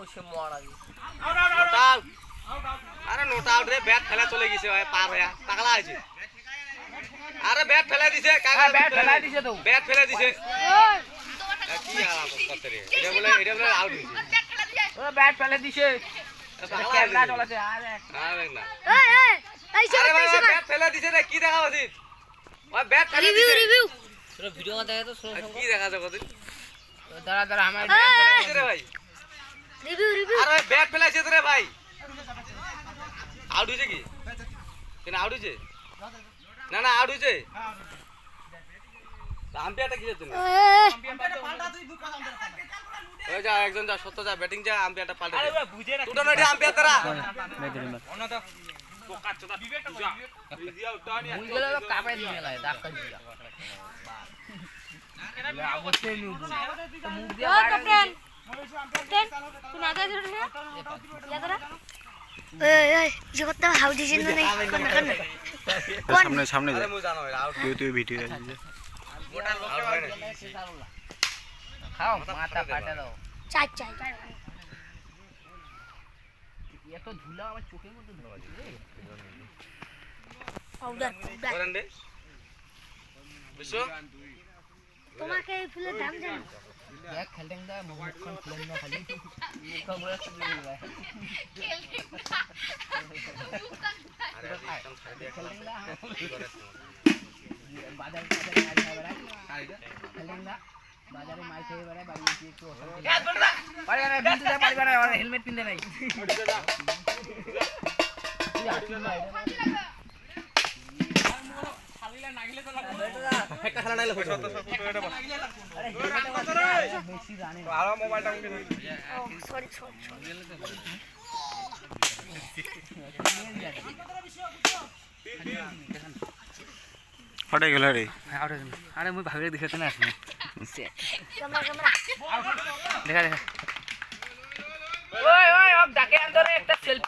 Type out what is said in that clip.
বসে মরা note out আরে নোট আউট রে ব্যাট ফেলা চলে গেছে ভাই পার হয়া পাগলা আছে আরে ব্যাট ফেলা দিছে কাকা ব্যাট ফেলা দিছে তো ব্যাট ফেলা দিছে কি আরাম করতে রে এটা বলে আউট হইছে ও ব্যাট ফেলে দিছে ক্যামেরা চলাছে আরে না এই আরে ভাই ব্যাট ফেলা দিছে রে কি দেখা উচিত ওই ব্যাট ফেলা দিছে রিভিউ তোর ভিডিও দেখে তো শুনো কি দেখা যাবে কত দাঁড়া আমার ব্যাট ফেলা দিছে রে ভাই রিভিউ আরে ব্যাট ফেলা দিছে রে ভাই আউট হইছে কি কেন আউট হইছে না আউট হইছে আম্পায়ারটা কি জন্য ওই যা একজন যা সত্য যা ব্যাটিং যা আম্পায়ারটা পাল্টে আরে ভাই বুঝে না টুটা নটি আম্পায়ার তারা ওনা তো পোকাচ্চোদা বিবেকটা বুঝা দিয়া উঠানি মুই গেলে তো কাপে দিয়ে লাগে ডাক করে দিয়া আগতে নিউ মুখ দিয়া বাইরে ক্যাপ্টেন তুই না যাই রে ইয়া তোরা এই যে কথা হাউ দিছিস না নাই সামনে সামনে আরে মু জানো আউট তুই ভিডিও আছে গোটা লোকে বাইরে খাও মাথা কাটা দাও চাই এত ধুলা আমার চোখের মধ্যে ধোয়া রে পাউডার করেন দে বিশ্ব তোমাকে এই ফুলের দাম জানো দেখ খেলতেন দা মুখখন খুলে না খালি মুখ বড় খুলে দিবা আরে একদম ছাড় দিয়ে খেলতেন দা বাজারে খেলতেন দা বাজারে মাই খেয়ে বেড়ায় বাড়ি এসে একটু অশান্তি পারে না বিন্দু যা পারবে না হেলমেট পিনতে নাই একটা খেলা নাইলে হইতো মেসি জানে আর মোবাইলটা উঠে সরি হটে গেল রে আরে মুই ভাবে দেখাতে না আসলে ক্যামেরা দেখা ওই ওই अब ডাকে আন্দরে একটা সেলফি